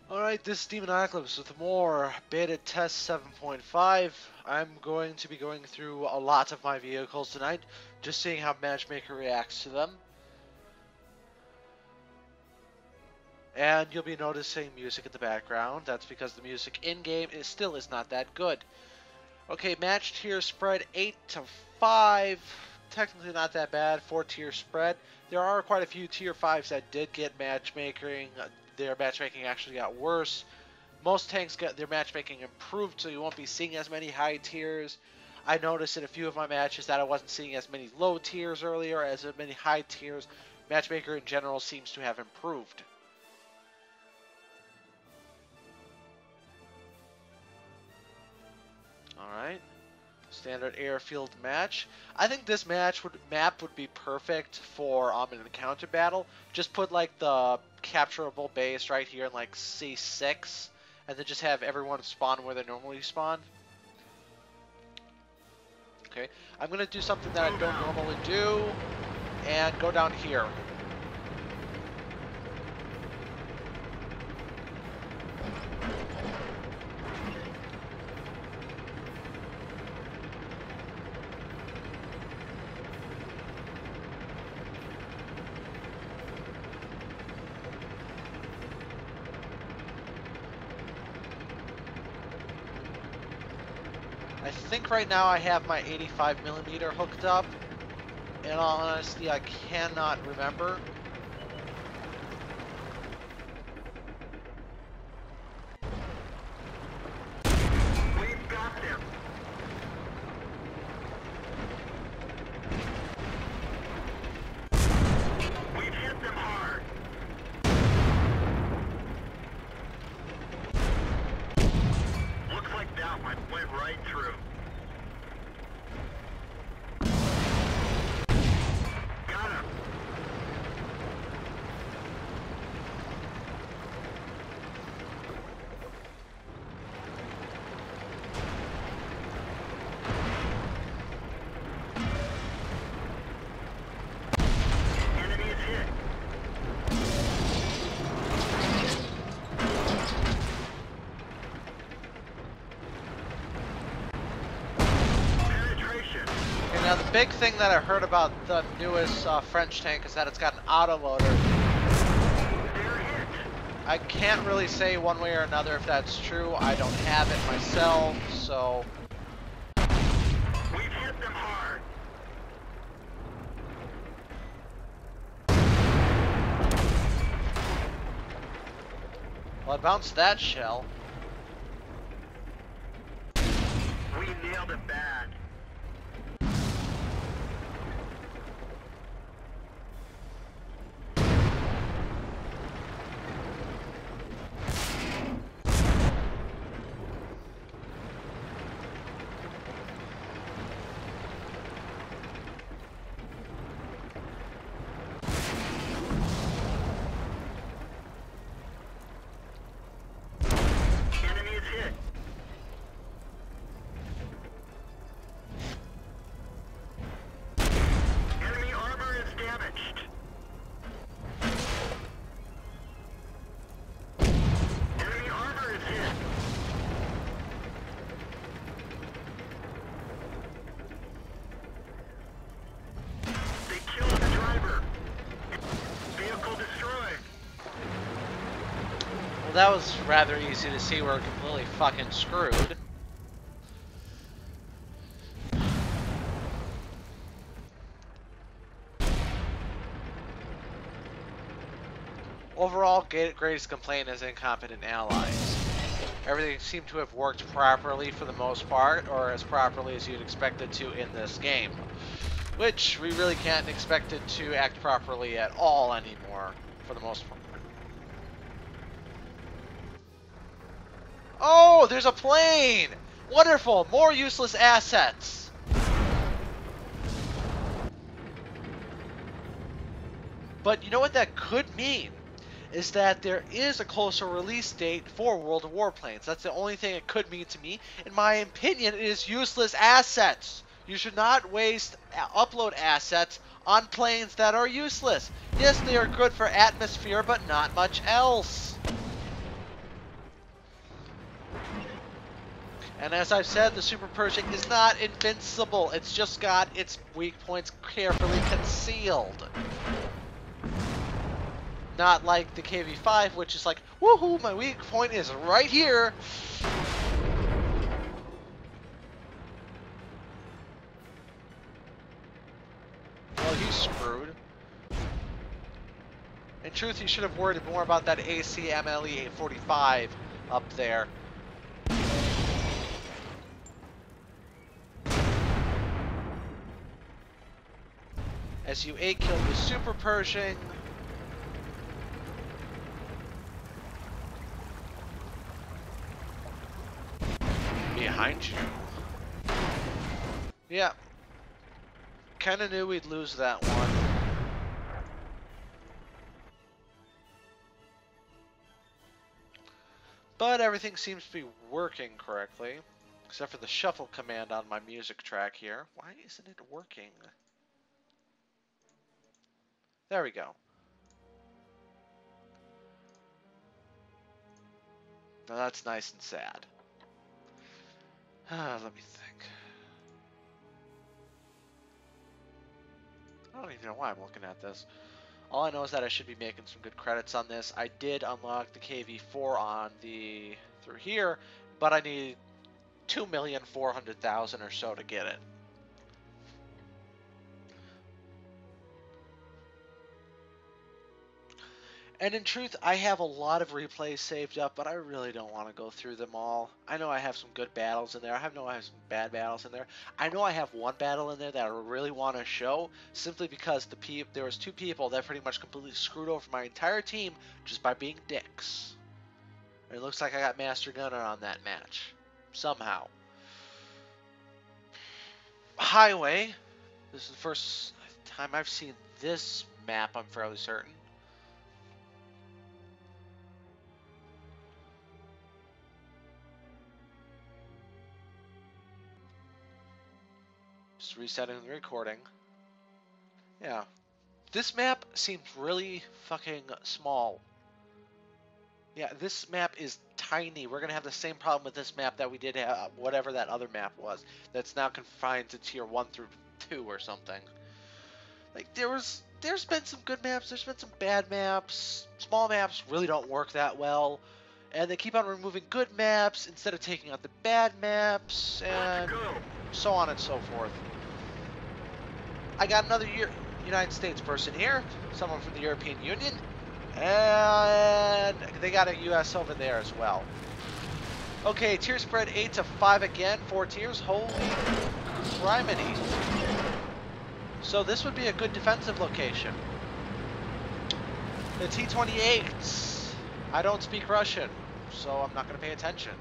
Alright, this is Demonocalypse with more beta test 7.5. I'm going to be going through a lot of my vehicles tonight, just seeing how Matchmaker reacts to them. And you'll be noticing music in the background. That's because the music in-game still is not that good. Okay, match tier spread 8 to 5. Technically not that bad, 4-tier spread. There are quite a few tier 5s that did get matchmaking. Their matchmaking actually got worse. Most tanks get their matchmaking improved, so you won't be seeing as many high tiers. I noticed in a few of my matches that I wasn't seeing as many low tiers earlier as many high tiers. Matchmaker in general seems to have improved. Alright. Standard airfield match. I think this map would be perfect for an encounter battle. Just put like the capturable base right here in like C6, and then just have everyone spawn where they normally spawn. Okay, I'm gonna do something that I don't normally do, and go down here. I think right now I have my 85mm hooked up. In all honesty, I cannot remember. We've got them. We've hit them hard. Looks like that one went right through. Got him. Enemy is hit. Penetration. Okay, now the big thing that I heard about the newest French tank is that it's got an autoloader. They're hit. I can't really say one way or another if that's true. I don't have it myself, so... We've hit them hard. Well, I bounced that shell. We nailed it bad. Enemy is hit. Enemy armor is damaged. Enemy armor is hit. They killed the driver. Vehicle destroyed. Well, that was rather easy to see. We're completely fucking screwed. Overall, greatest complaint is incompetent allies. Everything seemed to have worked properly for the most part, or as properly as you'd expect it to in this game. Which we really can't expect it to act properly at all anymore, for the most part. Oh, there's a plane! Wonderful! More useless assets! But you know what that could mean? Is that there is a closer release date for World of Warplanes. That's the only thing it could mean to me. In my opinion, it is useless assets. You should not waste upload assets on planes that are useless. Yes, they are good for atmosphere, but not much else. And as I've said, the Super Pershing is not invincible. It's just got its weak points carefully concealed. Not like the KV-5, which is like, woohoo, my weak point is right here. Well, he's screwed. In truth, he should have worried more about that ACMLE 845 up there. As you 8-killed the Super Pershing. Behind you. Yeah. Kinda knew we'd lose that one. But everything seems to be working correctly. Except for the shuffle command on my music track here. Why isn't it working? There we go. Now that's nice and sad. Let me think. I don't even know why I'm looking at this. All I know is that I should be making some good credits on this. I did unlock the KV4 on the through here, but I need 2,400,000 or so to get it. And in truth, I have a lot of replays saved up, but I really don't want to go through them all. I know I have some good battles in there. I know I have some bad battles in there. I know I have one battle in there that I really want to show, simply because there was 2 people that pretty much completely screwed over my entire team just by being dicks. And it looks like I got Master Gunner on that match. Somehow. Highway. This is the first time I've seen this map, I'm fairly certain. Just resetting the recording. Yeah. This map seems really fucking small. Yeah, this map is tiny. We're going to have the same problem with this map that we did have, whatever that other map was. That's now confined to tier 1 through 2 or something. Like, there's been some good maps, there's been some bad maps. Small maps really don't work that well. And they keep on removing good maps instead of taking out the bad maps, and so on and so forth. I got another United States person here, someone from the European Union, and they got a US over there as well. Okay, tier spread 8 to 5 again, 4 tiers, holy criminy. So this would be a good defensive location. The T-28s, I don't speak Russian, so I'm not going to pay attention.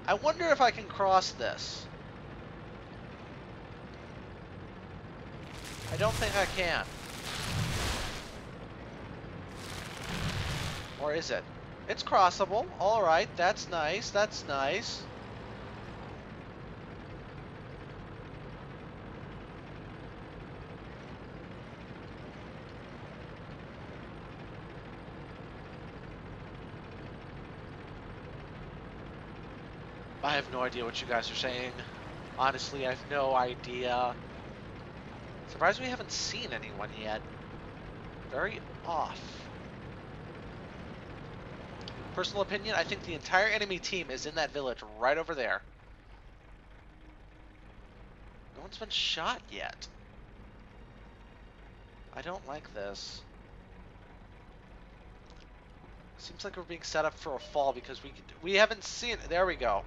I wonder if I can cross this. I don't think I can. Or is it? It's crossable. Alright, that's nice, that's nice. I have no idea what you guys are saying. Honestly, I have no idea. Surprised we haven't seen anyone yet. Very off. Personal opinion, I think the entire enemy team is in that village right over there. No one's been shot yet. I don't like this. Seems like we're being set up for a fall because we haven't seen it. There we go.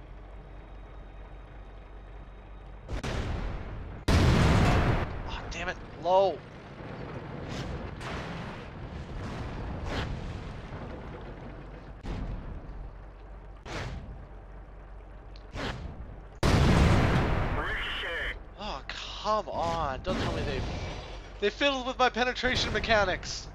Oh, damn it. Low. Oh, come on. Don't tell me they fiddled with my penetration mechanics.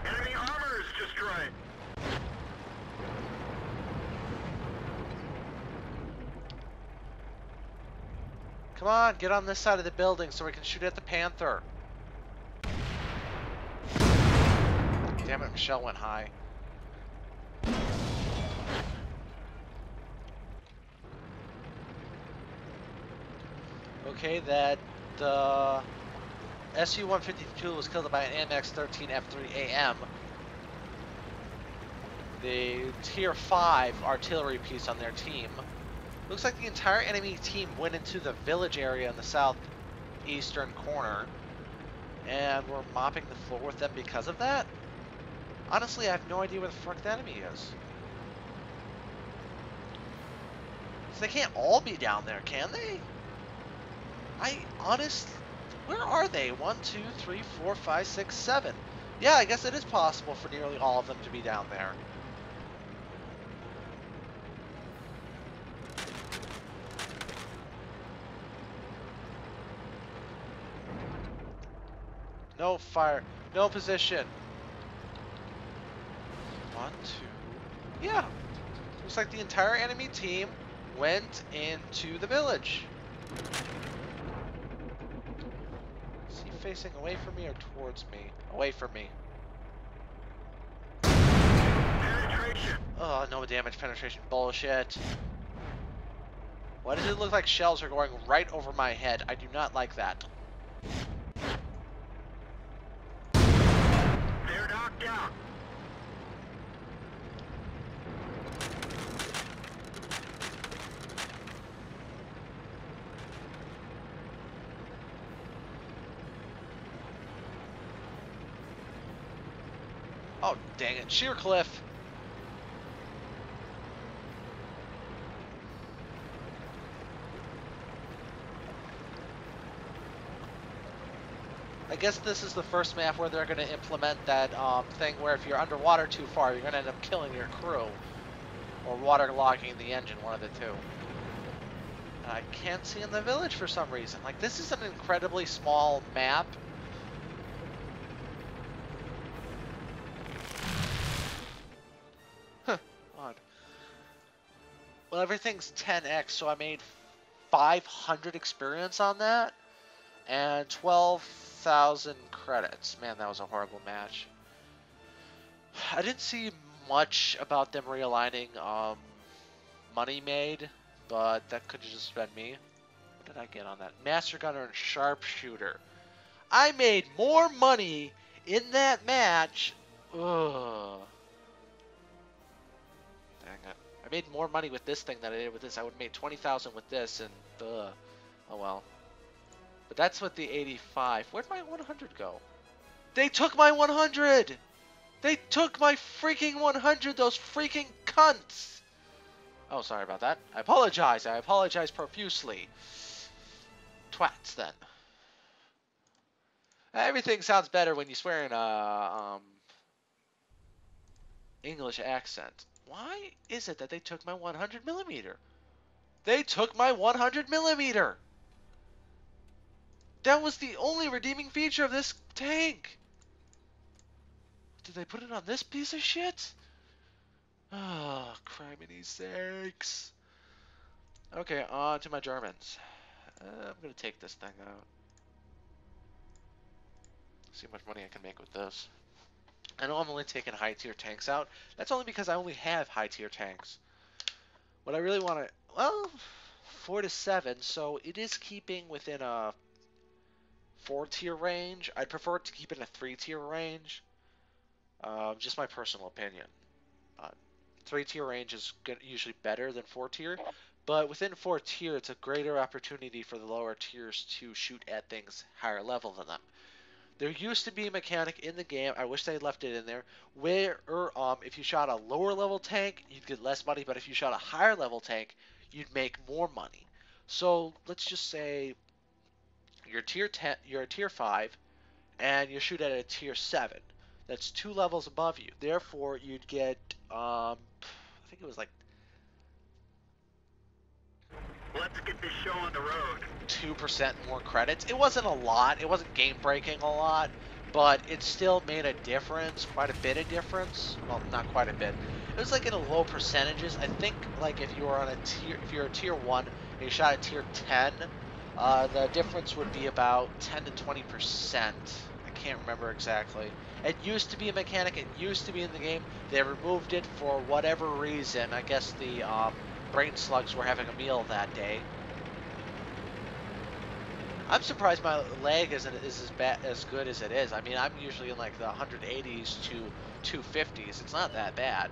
Enemy armor is destroyed. Come Come on, get on this side of the building so we can shoot at the Panther. Damn it, Michelle went high. Okay, that SU-152 was killed by an MX-13 F3AM. The Tier 5 artillery piece on their team. Looks like the entire enemy team went into the village area in the southeastern corner. And we're mopping the floor with them because of that? Honestly, I have no idea where the fuck the enemy is. So they can't all be down there, can they? Where are they? 1, 2, 3, 4, 5, 6, 7. Yeah, I guess it is possible for nearly all of them to be down there. No fire. No position. 1, 2. Yeah. Looks like the entire enemy team went into the village. Is he facing away from me or towards me? Away from me. Penetration. Oh, no damage penetration bullshit. Why does it look like shells are going right over my head? I do not like that. They're knocked out. Oh, dang it. Sheer cliff. I guess this is the first map where they're going to implement that thing where if you're underwater too far, you're going to end up killing your crew. Or waterlogging the engine, one of the two. And I can't see in the village for some reason. Like, this is an incredibly small map. Huh, odd. Well, everything's 10x, so I made 500 experience on that. And 12,000 credits. Man, that was a horrible match. I didn't see much about them realigning money made, but that could have just been me. What did I get on that? Master Gunner and Sharpshooter. I made more money in that match. Ugh. Dang it. I made more money with this thing than I did with this. I would have made 20,000 with this, and oh well. But that's with the 85. Where'd my 100 go? They took my 100! They took my freaking 100, those freaking cunts! Oh, sorry about that. I apologize. I apologize profusely. Twats, then. Everything sounds better when you swear in a English accent. Why is it that they took my 100mm? They took my 100mm! That was the only redeeming feature of this tank! Did they put it on this piece of shit? Oh, criminy sakes. Okay, on to my Germans. I'm gonna take this thing out. See how much money I can make with this. I know I'm only taking high tier tanks out. That's only because I only have high tier tanks. What I really want to, well, 4 to 7, so it is keeping within a 4 tier range. I'd prefer it to keep it in a 3 tier range. Just my personal opinion. 3 tier range is usually better than 4 tier, but within 4 tier, it's a greater opportunity for the lower tiers to shoot at things higher level than them. There used to be a mechanic in the game, I wish they left it in there, where if you shot a lower level tank, you'd get less money, but if you shot a higher level tank, you'd make more money. So let's just say you're tier 10, you're a tier 5, and you shoot at a tier 7. That's 2 levels above you. Therefore, you'd get, I think it was like Let's get this show on the road. 2% more credits. It wasn't a lot. It wasn't game breaking a lot, but it still made a difference, quite a bit of difference. Well, not quite a bit. It was like in a low percentages. I think like if you were on a tier, if you're a tier 1 and you shot a tier 10, The difference would be about 10 to 20%. I can't remember exactly. It used to be a mechanic. It used to be in the game. They removed it for whatever reason. I guess the brain slugs were having a meal that day. I'm surprised my lag is as good as it is. I mean, I'm usually in like the 180s to 250s. It's not that bad.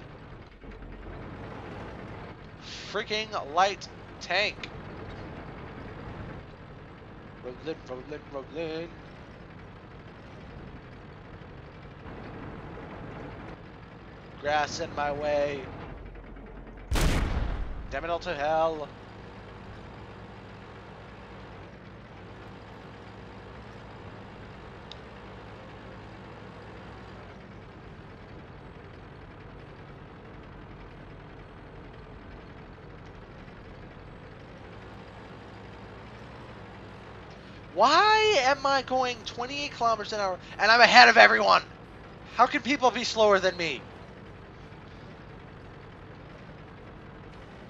Freaking light tank. Rolling, rolling, rolling. Grass in my way. Damn it all to hell. Why am I going 28 kilometers an hour and I'm ahead of everyone? How can people be slower than me?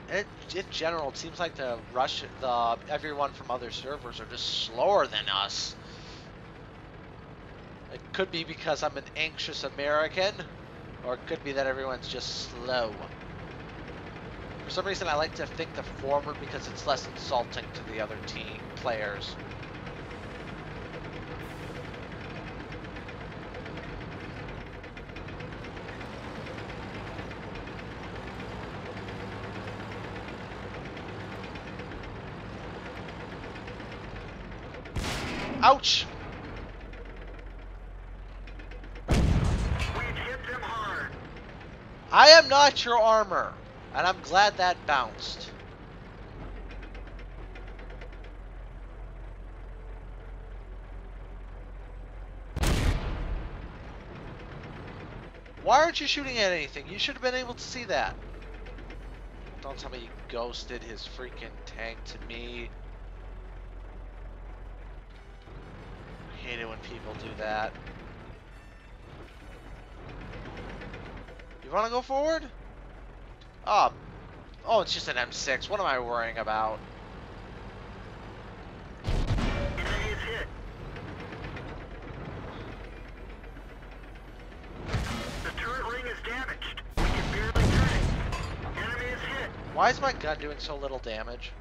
In general, it seems like everyone from other servers are just slower than us. It could be because I'm an anxious American, or it could be that everyone's just slow. For some reason, I like to think the former because it's less insulting to the other team players. Ouch! We hit them hard. I am not your armor, and I'm glad that bounced. Why aren't you shooting at anything? You should have been able to see that. Don't tell me he ghosted his freaking tank to me. I hate it when people do that. You want to go forward? Oh, it's just an M6. What am I worrying about? Enemy is hit. The turret ring is damaged. We can barely turn it. Enemy is hit. Why is my gun doing so little damage?